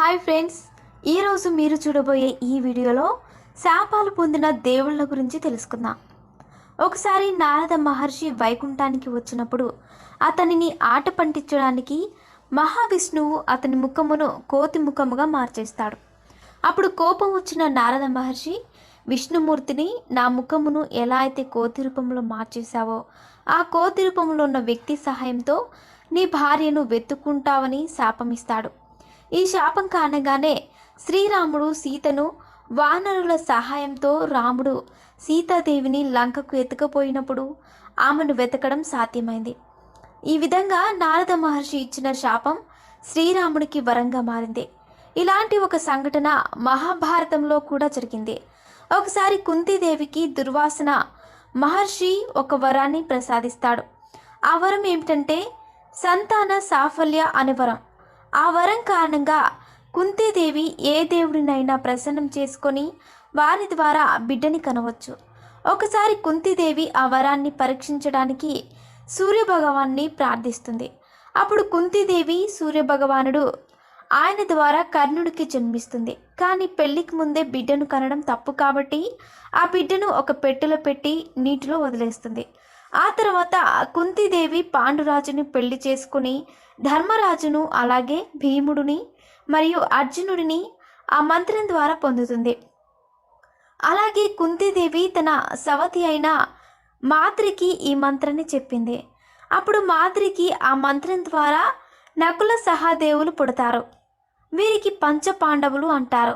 Hi friends, ఈరోజు మీరు చూడబోయే ఈ వీడియోలో శాపాలు పొందిన దేవుళ్ళ గురించి తెలుసుకుందాం. ఒకసారి నారద మహర్షి వైకుంఠానికి వచ్చినప్పుడు అతనిని ఆట పట్టించడానికి మహావిష్ణువు అతని ముఖమును కోతి ముఖముగా మార్చేస్తాడు. అప్పుడు కోపం వచ్చిన నారద మహర్షి విష్ణుమూర్తిని, నా ముఖమును ఎలా అయితే కోతి రూపంలో మార్చేశావో ఆ కోతి రూపంలో ఉన్న వ్యక్తి సహాయంతో నీ భార్యను వెతుక్కుంటావని శాపమిస్తాడు. ఈ శాపం కారణంగానే శ్రీరాముడు సీతను వానరుల సహాయంతో రాముడు సీతాదేవిని లంకకు ఎత్తుకుపోయినప్పుడు ఆమెను వెతకడం సాధ్యమైంది. ఈ విధంగా నారద మహర్షి ఇచ్చిన శాపం శ్రీరాముడికి వరంగా మారింది. ఇలాంటి ఒక సంఘటన మహాభారతంలో కూడా జరిగింది. ఒకసారి కుంతీదేవికి దుర్వాసన మహర్షి ఒక వరాన్ని ప్రసాదిస్తాడు. ఆ వరం ఏమిటంటే సంతాన సాఫల్య అనే వరం. ఆ వరం కారణంగా కుంతీదేవి ఏ దేవుడినైనా ప్రసన్నం చేసుకొని వారి ద్వారా బిడ్డని కనవచ్చు. ఒకసారి కుంతీదేవి ఆ వరాన్ని పరీక్షించడానికి సూర్యభగవాన్ని ప్రార్థిస్తుంది. అప్పుడు కుంతీదేవి సూర్యభగవానుడు ఆయన ద్వారా కర్ణుడికి జన్మిస్తుంది. కానీ పెళ్లికి ముందే బిడ్డను కనడం తప్పు కాబట్టి ఆ బిడ్డను ఒక పెట్టెలో పెట్టి నీటిలో వదిలేస్తుంది. ఆ తర్వాత కుంతీదేవి పాండురాజుని పెళ్లి చేసుకుని ధర్మరాజును, అలాగే భీముడిని మరియు అర్జునుడిని ఆ మంత్రం ద్వారా పొందుతుంది. అలాగే కుంతీదేవి తన సవతి అయిన మాద్రికి ఈ మంత్రాన్ని చెప్పింది. అప్పుడు మాద్రికి ఆ మంత్రం ద్వారా నకుల సహదేవులు పుడతారు. వీరికి పంచపాండవులు అంటారు.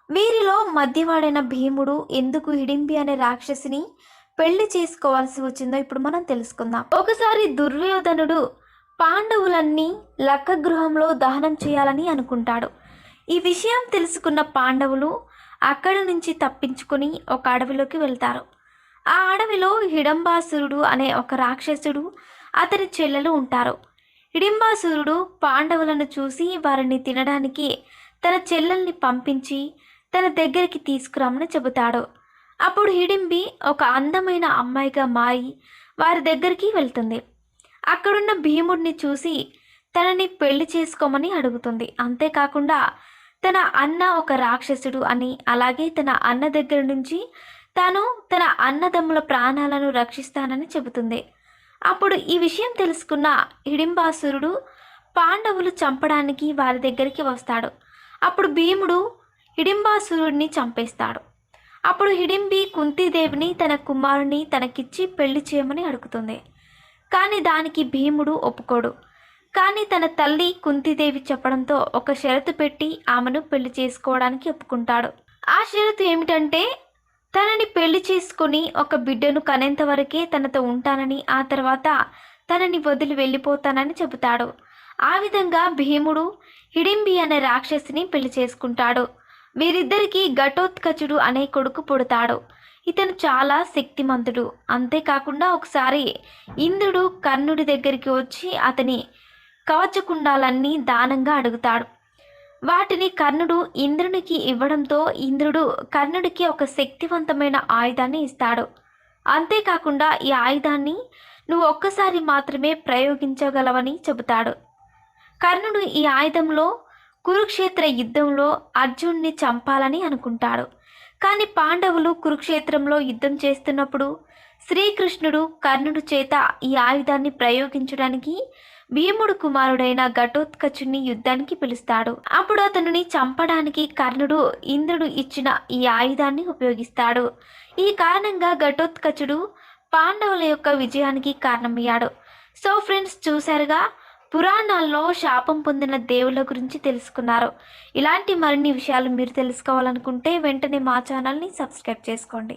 వీరిలో మధ్యవాడైన భీముడు ఎందుకు హిడింబి అనే రాక్షసిని పెళ్లి చేసుకోవాల్సి వచ్చిందో ఇప్పుడు మనం తెలుసుకుందాం. ఒకసారి దుర్యోధనుడు పాండవులన్నీ లక్కగృహంలో దహనం చేయాలని అనుకుంటాడు. ఈ విషయం తెలుసుకున్న పాండవులు అక్కడి నుంచి తప్పించుకొని ఒక అడవిలోకి వెళ్తారు. ఆ అడవిలో హిడింబాసురుడు అనే ఒక రాక్షసుడు, అతని చెల్లెలు ఉంటారు. హిడింబాసురుడు పాండవులను చూసి వారిని తినడానికి తన చెల్లెల్ని పంపించి తన దగ్గరికి తీసుకురామని చెబుతాడు. అప్పుడు హిడింబి ఒక అందమైన అమ్మాయిగా మారి వారి దగ్గరికి వెళ్తుంది. అక్కడున్న భీముడిని చూసి తనని పెళ్లి చేసుకోమని అడుగుతుంది. అంతేకాకుండా తన అన్న ఒక రాక్షసుడు అని, అలాగే తన అన్న దగ్గర నుంచి తాను తన అన్నదమ్ముల ప్రాణాలను రక్షిస్తానని చెబుతుంది. అప్పుడు ఈ విషయం తెలుసుకున్న హిడింబాసురుడు పాండవులు చంపడానికి వారి దగ్గరికి వస్తాడు. అప్పుడు భీముడు హిడింబాసురుడిని చంపేస్తాడు. అప్పుడు హిడింబి కుంతీదేవిని తన కుమారుని తనకిచ్చి పెళ్లి చేయమని అడుగుతుంది. కానీ దానికి భీముడు ఒప్పుకోడు. కానీ తన తల్లి కుంతీదేవి చెప్పడంతో ఒక షరతు పెట్టి ఆమెను పెళ్లి చేసుకోవడానికి ఒప్పుకుంటాడు. ఆ షరతు ఏమిటంటే తనని పెళ్లి చేసుకుని ఒక బిడ్డను కనేంత వరకే తనతో ఉంటానని, ఆ తర్వాత తనని వదిలి వెళ్ళిపోతానని చెబుతాడు. ఆ విధంగా భీముడు హిడింబి అనే రాక్షసిని పెళ్లి చేసుకుంటాడు. వీరిద్దరికీ ఘటోత్కచుడు అనే కొడుకు పుడతాడు. ఇతను చాలా శక్తిమంతుడు. అంతేకాకుండా ఒకసారి ఇంద్రుడు కర్ణుడి దగ్గరికి వచ్చి అతని కవచకుండాలన్నీ దానంగా అడుగుతాడు. వాటిని కర్ణుడు ఇంద్రునికి ఇవ్వడంతో ఇంద్రుడు కర్ణుడికి ఒక శక్తివంతమైన ఆయుధాన్ని ఇస్తాడు. అంతేకాకుండా ఈ ఆయుధాన్ని నువ్వు ఒక్కసారి మాత్రమే ప్రయోగించగలవని చెబుతాడు. కర్ణుడు ఈ ఆయుధంలో కురుక్షేత్ర యుద్ధంలో అర్జున్ని చంపాలని అనుకుంటాడు. కానీ పాండవులు కురుక్షేత్రంలో యుద్ధం చేస్తున్నప్పుడు శ్రీకృష్ణుడు కర్ణుడు చేత ఈ ఆయుధాన్ని ప్రయోగించడానికి భీముడు కుమారుడైన ఘటోత్కచుని యుద్ధానికి పిలుస్తాడు. అప్పుడు అతనిని చంపడానికి కర్ణుడు ఇంద్రుడు ఇచ్చిన ఈ ఆయుధాన్ని ఉపయోగిస్తాడు. ఈ కారణంగా ఘటోత్కచుడు పాండవుల యొక్క విజయానికి కారణమయ్యాడు. సో ఫ్రెండ్స్, చూశారుగా, పురాణాల్లో శాపం పొందిన దేవుళ్ళ గురించి తెలుసుకున్నారు. ఇలాంటి మరిన్ని విషయాలు మీరు తెలుసుకోవాలనుకుంటే వెంటనే మా ఛానల్ని సబ్స్క్రైబ్ చేసుకోండి.